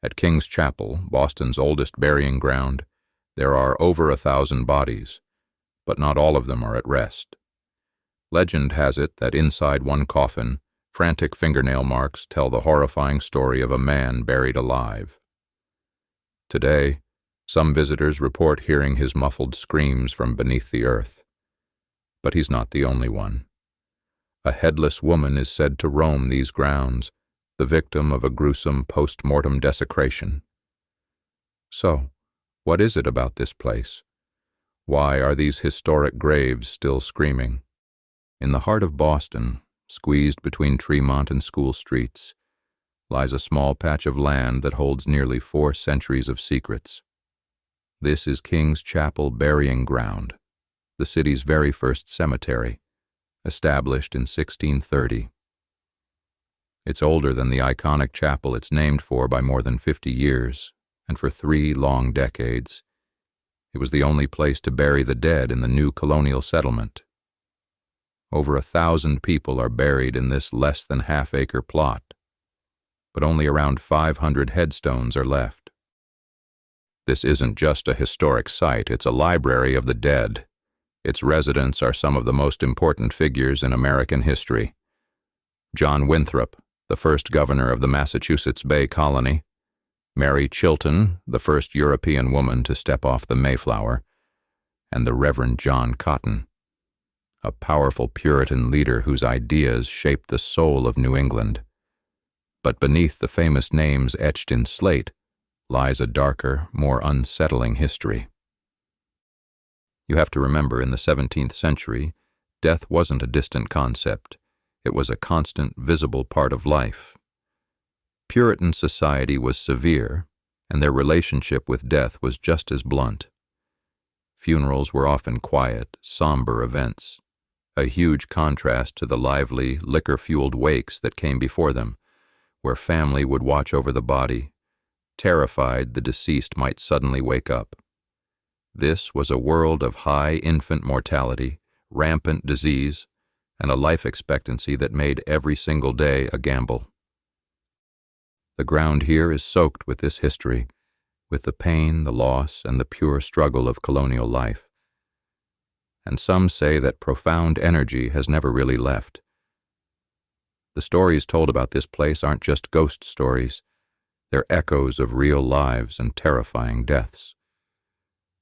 At King's Chapel, Boston's oldest burying ground, there are over 1,000 bodies, but not all of them are at rest. Legend has it that inside one coffin, frantic fingernail marks tell the horrifying story of a man buried alive. Today, some visitors report hearing his muffled screams from beneath the earth. But he's not the only one. A headless woman is said to roam these grounds, the victim of a gruesome post-mortem desecration. So, what is it about this place? Why are these historic graves still screaming? In the heart of Boston, squeezed between Tremont and School Streets, lies a small patch of land that holds nearly 4 centuries of secrets. This is King's Chapel Burying Ground, the city's very first cemetery, established in 1630. It's older than the iconic chapel it's named for by more than 50 years, and for 3 long decades. It was the only place to bury the dead in the new Colonial settlement. Over 1,000 people are buried in this less than half-acre plot, but only around 500 headstones are left. This isn't just a historic site, it's a library of the dead. Its residents are some of the most important figures in American history. John Winthrop, the first governor of the Massachusetts Bay Colony; Mary Chilton, the first European woman to step off the Mayflower; and the Reverend John Cotton, a powerful Puritan leader whose ideas shaped the soul of New England. But beneath the famous names etched in slate lies a darker, more unsettling history. You have to remember, in the 17th century, death wasn't a distant concept. It was a constant, visible part of life. Puritan society was severe, and their relationship with death was just as blunt. Funerals were often quiet, somber events, a huge contrast to the lively, liquor-fueled wakes that came before them, where family would watch over the body, terrified the deceased might suddenly wake up. This was a world of high infant mortality, rampant disease, and a life expectancy that made every single day a gamble. The ground here is soaked with this history, with the pain, the loss, and the pure struggle of colonial life. And some say that profound energy has never really left. The stories told about this place aren't just ghost stories. They're echoes of real lives and terrifying deaths.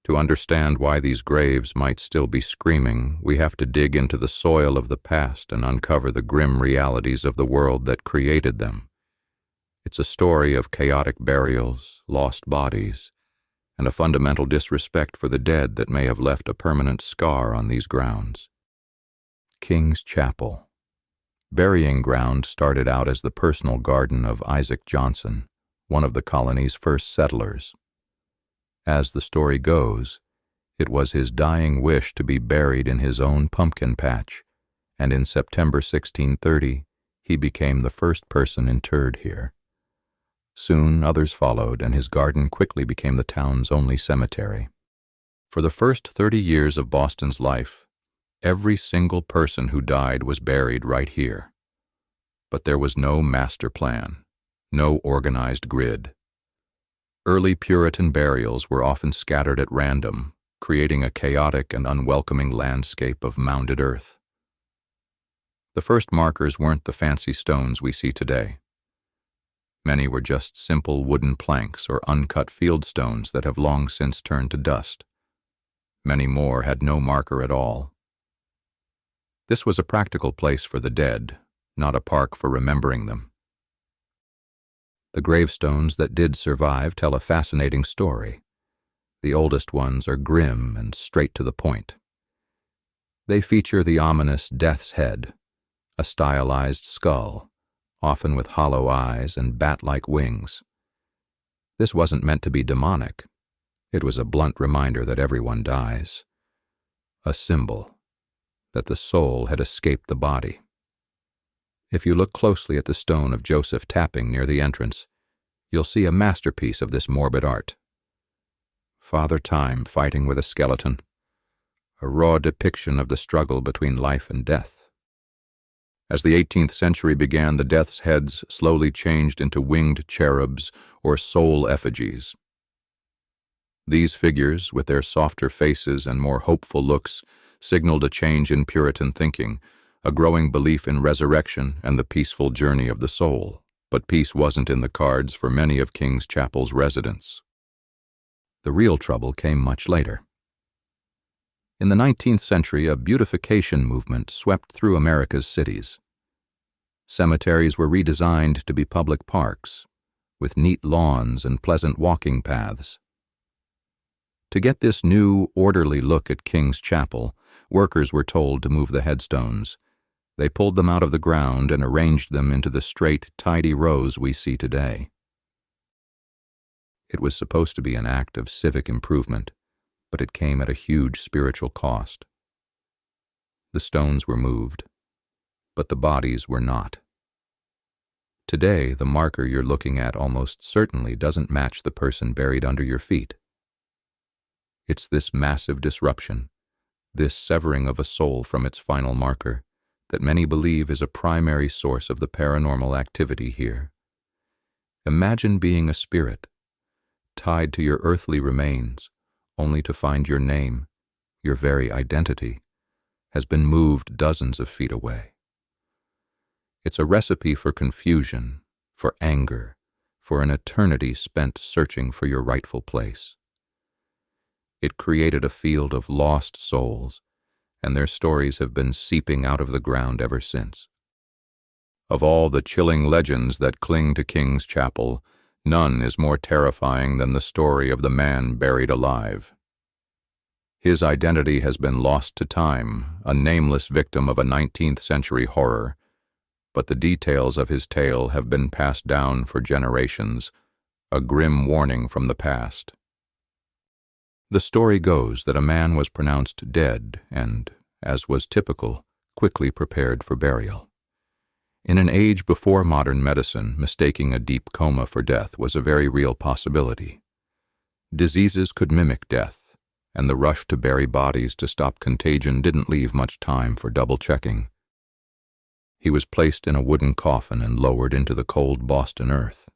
To understand why these graves might still be screaming, we have to dig into the soil of the past and uncover the grim realities of the world that created them. It's a story of chaotic burials, lost bodies, and a fundamental disrespect for the dead that may have left a permanent scar on these grounds. King's Chapel. Burying Ground started out as the personal garden of Isaac Johnson, one of the colony's first settlers. As the story goes, it was his dying wish to be buried in his own pumpkin patch, and in September 1630, he became the first person interred here. Soon others followed, and his garden quickly became the town's only cemetery. For the first 30 years of Boston's life, every single person who died was buried right here. But there was no master plan, no organized grid. Early Puritan burials were often scattered at random, creating a chaotic and unwelcoming landscape of mounded earth. The first markers weren't the fancy stones we see today. Many were just simple wooden planks or uncut field stones that have long since turned to dust. Many more had no marker at all. This was a practical place for the dead, not a park for remembering them. The gravestones that did survive tell a fascinating story. The oldest ones are grim and straight to the point. They feature the ominous death's head, a stylized skull, often with hollow eyes and bat-like wings. This wasn't meant to be demonic. It was a blunt reminder that everyone dies. A symbol that the soul had escaped the body. If you look closely at the stone of Joseph Tapping near the entrance, you'll see a masterpiece of this morbid art. Father Time fighting with a skeleton, a raw depiction of the struggle between life and death. As the 18th century began, the death's heads slowly changed into winged cherubs or soul effigies. These figures, with their softer faces and more hopeful looks, signaled a change in Puritan thinking, a growing belief in resurrection and the peaceful journey of the soul. But peace wasn't in the cards for many of King's Chapel's residents. The real trouble came much later. In the 19th century, a beautification movement swept through America's cities. Cemeteries were redesigned to be public parks, with neat lawns and pleasant walking paths. To get this new, orderly look at King's Chapel, workers were told to move the headstones. They pulled them out of the ground and arranged them into the straight, tidy rows we see today. It was supposed to be an act of civic improvement, but it came at a huge spiritual cost. The stones were moved, but the bodies were not. Today, the marker you're looking at almost certainly doesn't match the person buried under your feet. It's this massive disruption, this severing of a soul from its final marker, that many believe is a primary source of the paranormal activity here. Imagine being a spirit, tied to your earthly remains, only to find your name, your very identity, has been moved dozens of feet away. It's a recipe for confusion, for anger, for an eternity spent searching for your rightful place. It created a field of lost souls, and their stories have been seeping out of the ground ever since. Of all the chilling legends that cling to King's Chapel, none is more terrifying than the story of the man buried alive. His identity has been lost to time, a nameless victim of a 19th century horror, but the details of his tale have been passed down for generations, a grim warning from the past. The story goes that a man was pronounced dead and, as was typical, quickly prepared for burial. In an age before modern medicine, mistaking a deep coma for death was a very real possibility. Diseases could mimic death, and the rush to bury bodies to stop contagion didn't leave much time for double-checking. He was placed in a wooden coffin and lowered into the cold Boston earth.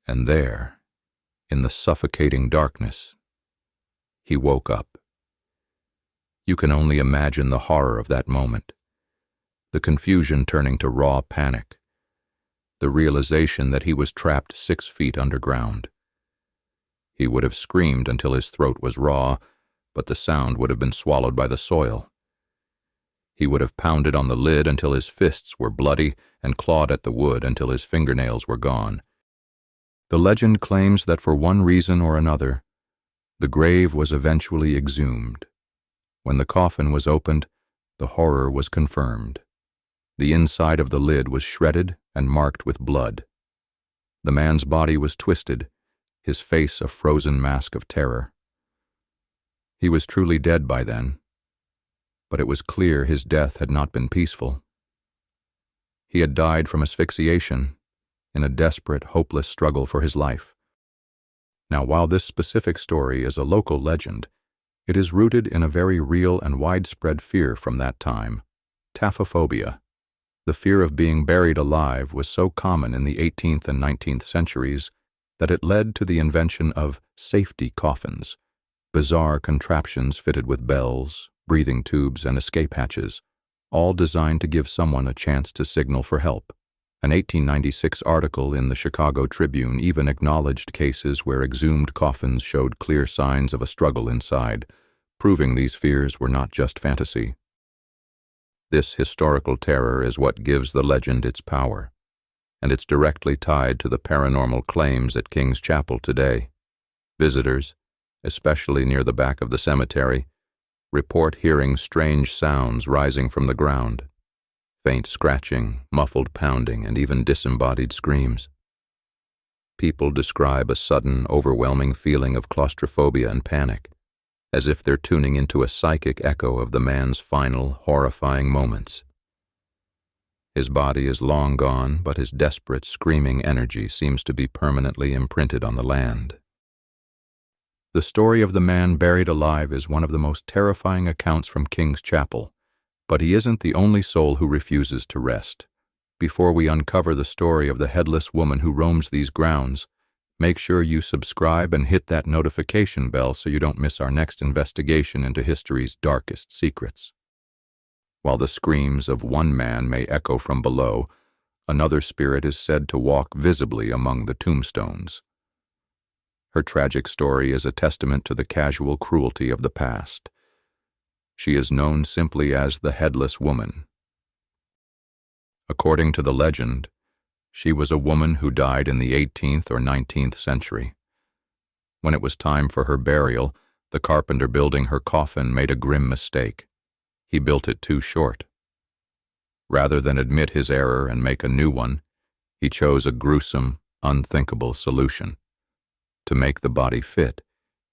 And there, in the suffocating darkness, he woke up. You can only imagine the horror of that moment, the confusion turning to raw panic, the realization that he was trapped 6 feet underground. He would have screamed until his throat was raw, but the sound would have been swallowed by the soil. He would have pounded on the lid until his fists were bloody and clawed at the wood until his fingernails were gone. The legend claims that for one reason or another, the grave was eventually exhumed. When the coffin was opened, the horror was confirmed. The inside of the lid was shredded and marked with blood. The man's body was twisted, his face a frozen mask of terror. He was truly dead by then, but it was clear his death had not been peaceful. He had died from asphyxiation, in a desperate, hopeless struggle for his life. Now, while this specific story is a local legend, it is rooted in a very real and widespread fear from that time, taphophobia. The fear of being buried alive was so common in the 18th and 19th centuries that it led to the invention of safety coffins, bizarre contraptions fitted with bells, breathing tubes, and escape hatches, all designed to give someone a chance to signal for help. An 1896 article in the Chicago Tribune even acknowledged cases where exhumed coffins showed clear signs of a struggle inside, proving these fears were not just fantasy. This historical terror is what gives the legend its power, and it's directly tied to the paranormal claims at King's Chapel today. Visitors, especially near the back of the cemetery, report hearing strange sounds rising from the ground. Faint scratching, muffled pounding, and even disembodied screams. People describe a sudden, overwhelming feeling of claustrophobia and panic, as if they're tuning into a psychic echo of the man's final, horrifying moments. His body is long gone, but his desperate, screaming energy seems to be permanently imprinted on the land. The story of the man buried alive is one of the most terrifying accounts from King's Chapel, But he isn't the only soul who refuses to rest. Before we uncover the story of the headless woman who roams these grounds, make sure you subscribe and hit that notification bell so you don't miss our next investigation into history's darkest secrets. While the screams of one man may echo from below, another spirit is said to walk visibly among the tombstones. Her tragic story is a testament to the casual cruelty of the past. She is known simply as the Headless Woman. According to the legend, she was a woman who died in the 18th or 19th century. When it was time for her burial, the carpenter building her coffin made a grim mistake. He built it too short. Rather than admit his error and make a new one, he chose a gruesome, unthinkable solution. To make the body fit,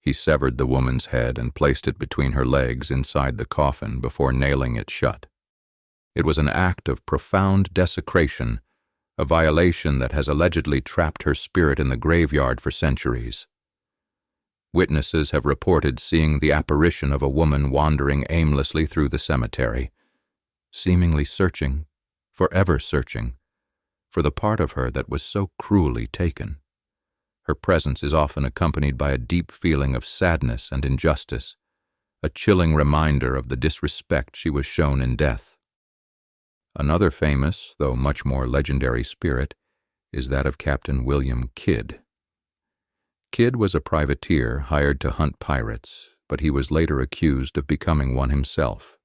he severed the woman's head and placed it between her legs inside the coffin before nailing it shut. It was an act of profound desecration, a violation that has allegedly trapped her spirit in the graveyard for centuries. Witnesses have reported seeing the apparition of a woman wandering aimlessly through the cemetery, seemingly searching, forever searching, for the part of her that was so cruelly taken. Her presence is often accompanied by a deep feeling of sadness and injustice, a chilling reminder of the disrespect she was shown in death. Another famous, though much more legendary spirit, is that of Captain William Kidd. Kidd was a privateer hired to hunt pirates, but he was later accused of becoming one himself.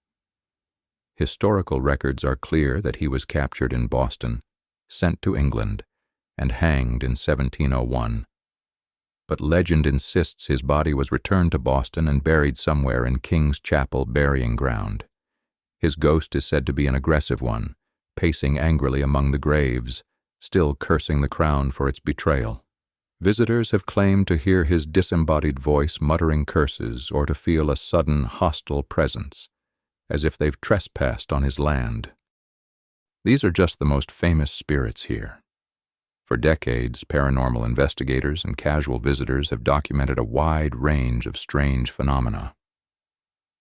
Historical records are clear that he was captured in Boston, sent to England, and hanged in 1701. But legend insists his body was returned to Boston and buried somewhere in King's Chapel burying ground. His ghost is said to be an aggressive one, pacing angrily among the graves, still cursing the crown for its betrayal. Visitors have claimed to hear his disembodied voice muttering curses or to feel a sudden hostile presence, as if they've trespassed on his land. These are just the most famous spirits here. For decades, paranormal investigators and casual visitors have documented a wide range of strange phenomena.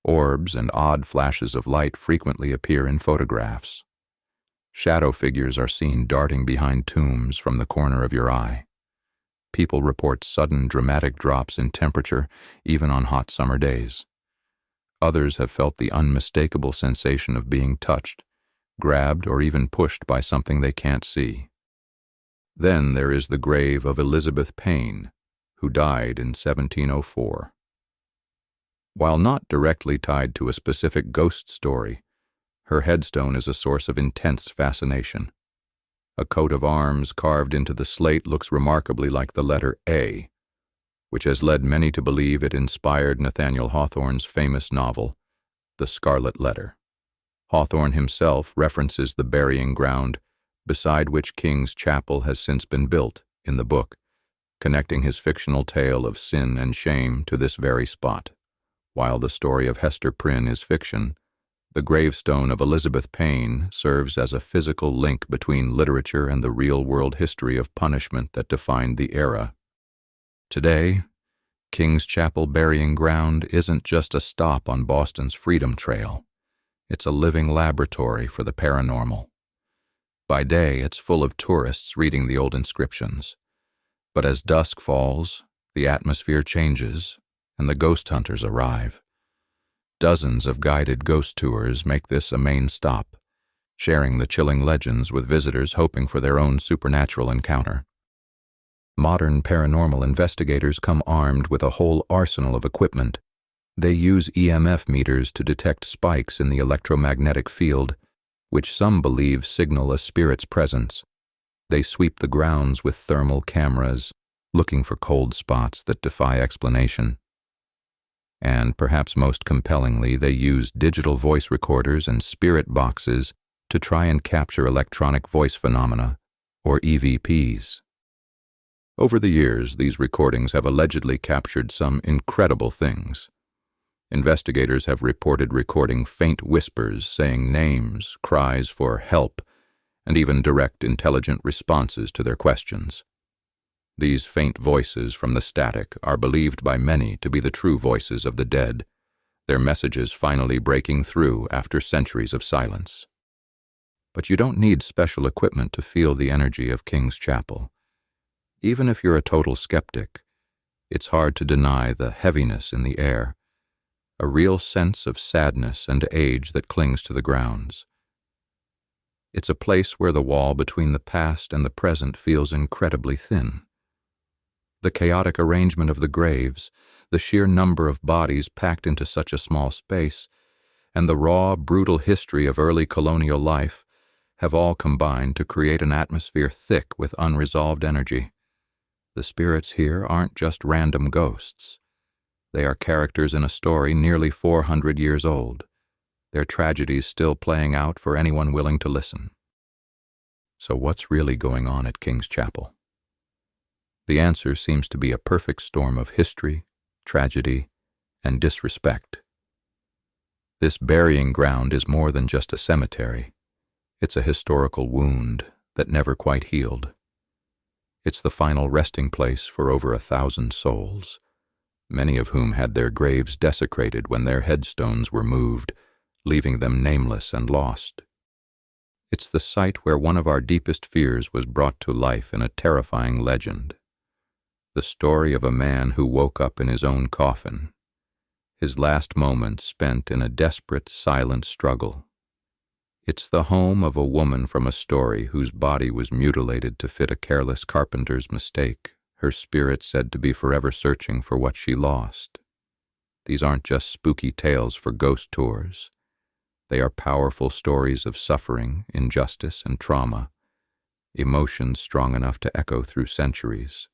Orbs and odd flashes of light frequently appear in photographs. Shadow figures are seen darting behind tombs from the corner of your eye. People report sudden dramatic drops in temperature, even on hot summer days. Others have felt the unmistakable sensation of being touched, grabbed, or even pushed by something they can't see. Then there is the grave of Elizabeth Payne, who died in 1704. While not directly tied to a specific ghost story, her headstone is a source of intense fascination. A coat of arms carved into the slate looks remarkably like the letter A, which has led many to believe it inspired Nathaniel Hawthorne's famous novel, The Scarlet Letter. Hawthorne himself references the burying ground beside which King's Chapel has since been built in the book, connecting his fictional tale of sin and shame to this very spot. While the story of Hester Prynne is fiction, the gravestone of Elizabeth Payne serves as a physical link between literature and the real-world history of punishment that defined the era. Today, King's Chapel burying ground isn't just a stop on Boston's Freedom Trail. It's a living laboratory for the paranormal. By day, it's full of tourists reading the old inscriptions. But as dusk falls, the atmosphere changes, and the ghost hunters arrive. Dozens of guided ghost tours make this a main stop, sharing the chilling legends with visitors hoping for their own supernatural encounter. Modern paranormal investigators come armed with a whole arsenal of equipment. They use EMF meters to detect spikes in the electromagnetic field, which some believe signal a spirit's presence. They sweep the grounds with thermal cameras, looking for cold spots that defy explanation. And perhaps most compellingly, they use digital voice recorders and spirit boxes to try and capture electronic voice phenomena, or EVPs. Over the years, these recordings have allegedly captured some incredible things. Investigators have reported recording faint whispers saying names, cries for help, and even direct intelligent responses to their questions. These faint voices from the static are believed by many to be the true voices of the dead, their messages finally breaking through after centuries of silence. But you don't need special equipment to feel the energy of King's Chapel. Even if you're a total skeptic, it's hard to deny the heaviness in the air, a real sense of sadness and age that clings to the grounds. It's a place where the wall between the past and the present feels incredibly thin. The chaotic arrangement of the graves, the sheer number of bodies packed into such a small space, and the raw, brutal history of early colonial life have all combined to create an atmosphere thick with unresolved energy. The spirits here aren't just random ghosts. They are characters in a story nearly 400 years old, their tragedies still playing out for anyone willing to listen. So what's really going on at King's Chapel? The answer seems to be a perfect storm of history, tragedy, and disrespect. This burying ground is more than just a cemetery. It's a historical wound that never quite healed. It's the final resting place for over 1,000 souls, many of whom had their graves desecrated when their headstones were moved, leaving them nameless and lost. It's the site where one of our deepest fears was brought to life in a terrifying legend. The story of a man who woke up in his own coffin, his last moments spent in a desperate, silent struggle. It's the home of a woman from a story whose body was mutilated to fit a careless carpenter's mistake, her spirit said to be forever searching for what she lost. These aren't just spooky tales for ghost tours. They are powerful stories of suffering, injustice, and trauma, emotions strong enough to echo through centuries.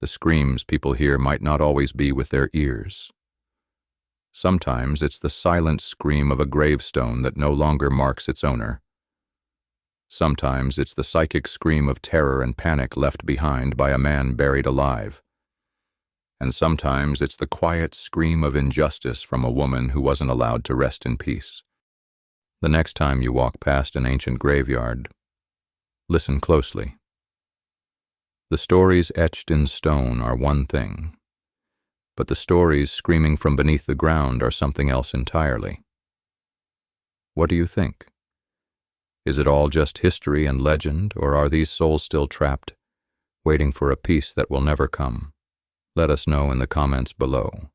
The screams people hear might not always be with their ears. Sometimes it's the silent scream of a gravestone that no longer marks its owner. Sometimes it's the psychic scream of terror and panic left behind by a man buried alive. And sometimes it's the quiet scream of injustice from a woman who wasn't allowed to rest in peace. The next time you walk past an ancient graveyard, listen closely. The stories etched in stone are one thing, but the stories screaming from beneath the ground are something else entirely. What do you think? Is it all just history and legend, or are these souls still trapped, waiting for a peace that will never come? Let us know in the comments below.